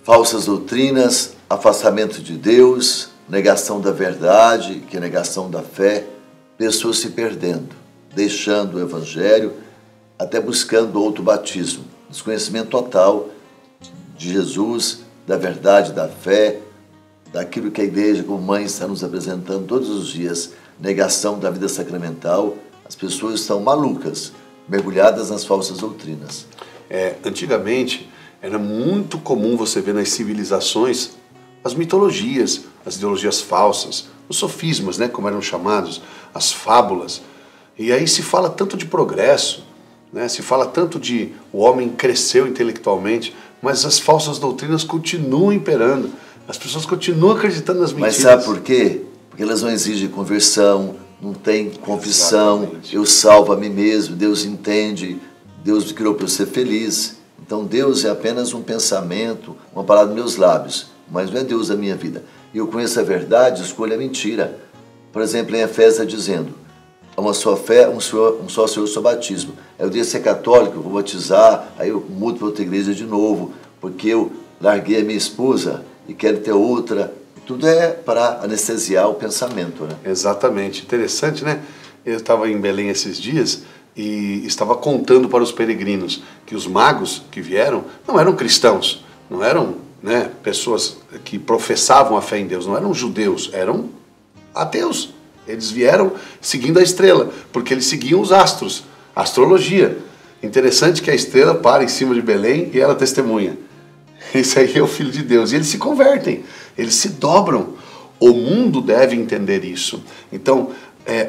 Falsas doutrinas, afastamento de Deus, negação da verdade, que é negação da fé, pessoas se perdendo, deixando o Evangelho, até buscando outro batismo. Desconhecimento total de Jesus, da verdade, da fé, daquilo que a igreja, como mãe, está nos apresentando todos os dias, negação da vida sacramental. As pessoas estão malucas, mergulhadas nas falsas doutrinas. Antigamente, era muito comum você ver nas civilizações as mitologias, as ideologias falsas, os sofismas, né, como eram chamados, as fábulas. E aí se fala tanto de progresso, né, se fala tanto de o homem cresceu intelectualmente, mas as falsas doutrinas continuam imperando. As pessoas continuam acreditando nas mentiras. Mas sabe por quê? Porque elas não exigem conversão, não tem confissão. Exatamente. Eu salvo a mim mesmo, Deus entende, Deus me criou para eu ser feliz. Então Deus é apenas um pensamento, uma palavra dos meus lábios, mas não é Deus da minha vida. E eu conheço a verdade, escolho a mentira. Por exemplo, em Efésios está dizendo, há uma só fé, um só Senhor, um só batismo. Eu devo ser católico, eu vou batizar, aí eu mudo para outra igreja de novo, porque eu larguei a minha esposa e quero ter outra. Tudo é para anestesiar o pensamento, né? Exatamente. Interessante, né? Eu estava em Belém esses dias e estava contando para os peregrinos que os magos que vieram não eram cristãos, não eram, né, pessoas que professavam a fé em Deus, não eram judeus, eram ateus. Eles vieram seguindo a estrela, porque eles seguiam os astros, a astrologia. Interessante que a estrela para em cima de Belém e ela testemunha. Esse aí é o Filho de Deus. E eles se convertem, eles se dobram. O mundo deve entender isso. Então,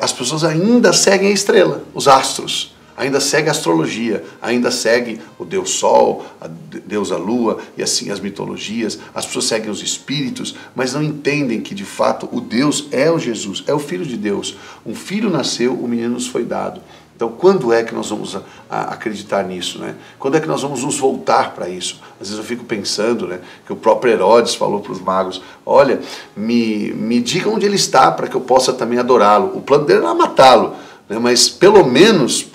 as pessoas ainda seguem a estrela, os astros. Ainda segue a astrologia, ainda segue o Deus Sol, a deusa Lua e assim as mitologias. As pessoas seguem os espíritos, mas não entendem que de fato o Deus é o Jesus, é o Filho de Deus. Um filho nasceu, o menino nos foi dado. Então, quando é que nós vamos acreditar nisso, né? Quando é que nós vamos nos voltar para isso? Às vezes eu fico pensando, né, que o próprio Herodes falou para os magos, olha, me diga onde ele está para que eu possa também adorá-lo. O plano dele era matá-lo, né, mas pelo menos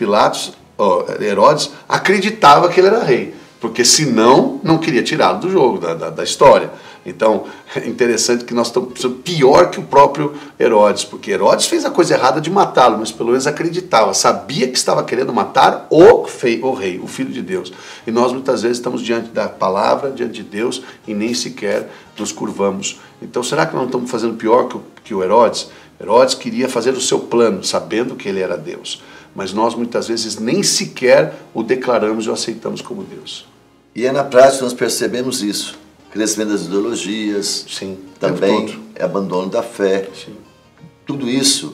Herodes acreditava que ele era rei, porque senão não queria tirá-lo do jogo, da história. Então, é interessante que nós estamos pior que o próprio Herodes, porque Herodes fez a coisa errada de matá-lo, mas pelo menos acreditava, sabia que estava querendo matar o rei, o Filho de Deus. E nós muitas vezes estamos diante da palavra, diante de Deus, e nem sequer nos curvamos. Então, será que nós não estamos fazendo pior que o Herodes? Herodes queria fazer o seu plano, sabendo que ele era Deus. Mas nós muitas vezes nem sequer o declaramos e o aceitamos como Deus. E na prática nós percebemos isso. Crescimento das ideologias, sim, também abandono da fé. Sim. Tudo isso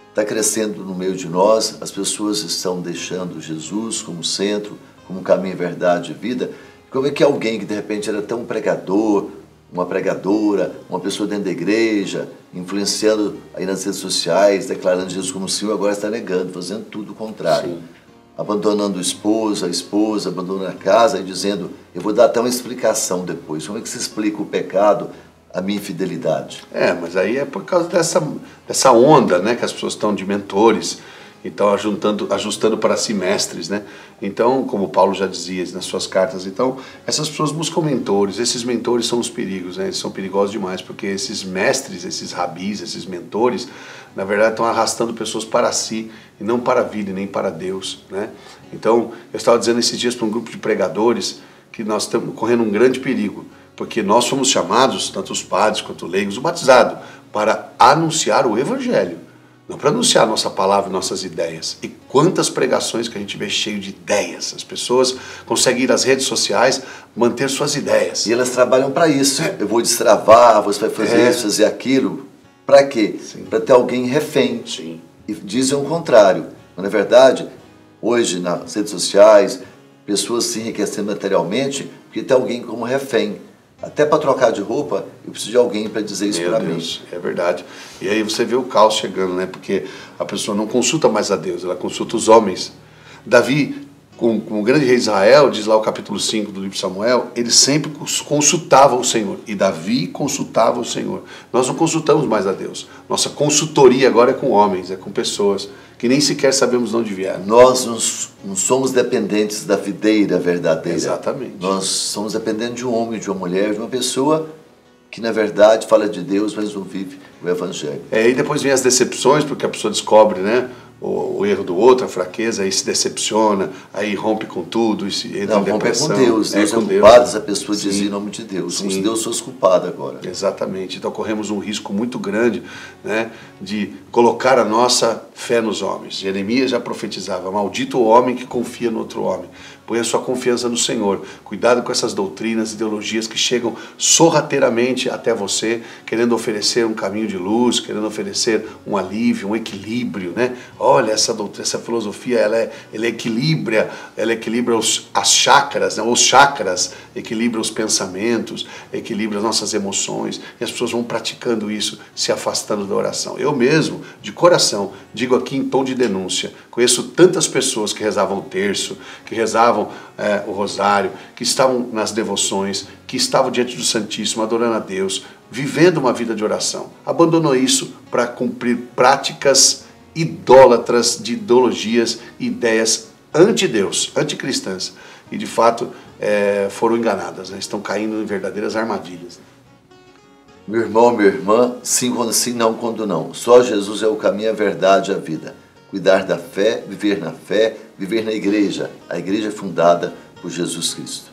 está crescendo no meio de nós, as pessoas estão deixando Jesus como centro, como caminho, verdade e vida. Como é que alguém que de repente era tão pregador, uma pregadora, uma pessoa dentro da igreja, influenciando aí nas redes sociais, declarando Jesus como Senhor, agora está negando, fazendo tudo o contrário. Sim. Abandonando a esposa, abandonando a casa e dizendo, eu vou dar até uma explicação depois. Como é que se explica o pecado, a minha infidelidade? Mas aí é por causa dessa onda, né, que as pessoas estão de mentores, então ajustando para si mestres, né? Então, como Paulo já dizia nas suas cartas, então essas pessoas buscam mentores, esses mentores são os perigos, né? Eles são perigosos demais, porque esses mestres, esses rabis, esses mentores, na verdade estão arrastando pessoas para si, e não para a vida, e nem para Deus, né? Então, eu estava dizendo esses dias para um grupo de pregadores que nós estamos correndo um grande perigo, porque nós fomos chamados, tanto os padres quanto os leigos, o batizado, para anunciar o Evangelho. Não para anunciar nossa palavra e nossas ideias. E quantas pregações que a gente vê cheio de ideias. As pessoas conseguem ir às redes sociais, manter suas ideias. E elas trabalham para isso. Eu vou destravar, você vai fazer isso, fazer aquilo. Para quê? Para ter alguém refém. Sim. E dizem o contrário. Mas, na verdade, hoje nas redes sociais, pessoas se enriquecendo materialmente porque tem alguém como refém. Até para trocar de roupa, eu preciso de alguém para dizer isso para mim. É verdade. E aí você vê o caos chegando, né? Porque a pessoa não consulta mais a Deus, ela consulta os homens. Davi, com o grande rei de Israel, diz lá o capítulo 5 do livro de Samuel, ele sempre consultava o Senhor. E Davi consultava o Senhor. Nós não consultamos mais a Deus. Nossa consultoria agora é com homens, é com pessoas que nem sequer sabemos de onde vieram. Nós não somos dependentes da videira verdadeira. Exatamente. Nós somos dependentes de um homem, de uma mulher, de uma pessoa que na verdade fala de Deus, mas não vive o Evangelho. E depois vem as decepções, porque a pessoa descobre, né, o erro do outro, a fraqueza, aí se decepciona, aí rompe com tudo, e se entra em depressão. Rompe com Deus. Deus é culpado, essa pessoa diz em nome de Deus. Como se Deus fosse culpado agora. Exatamente. Então corremos um risco muito grande, né, de colocar a nossa fé nos homens. Jeremias já profetizava: maldito o homem que confia no outro homem. Põe a sua confiança no Senhor. Cuidado com essas doutrinas, ideologias que chegam sorrateiramente até você, querendo oferecer um caminho de luz, querendo oferecer um alívio, um equilíbrio, né? Olha, essa filosofia, ela equilibra as chakras, né? Os chakras, equilibra os pensamentos, equilibra as nossas emoções, e as pessoas vão praticando isso, se afastando da oração. Eu mesmo, de coração, digo aqui em tom de denúncia, conheço tantas pessoas que rezavam o terço, que rezavam o rosário, que estavam nas devoções, que estavam diante do Santíssimo, adorando a Deus, vivendo uma vida de oração. Abandonou isso para cumprir práticas idólatras de ideologias, ideias anti-Deus, anticristãs. E de fato foram enganadas, né? Estão caindo em verdadeiras armadilhas. Meu irmão, minha irmã, sim quando sim, não quando não. Só Jesus é o caminho, a verdade e a vida. Cuidar da fé, viver na igreja. A igreja é fundada por Jesus Cristo.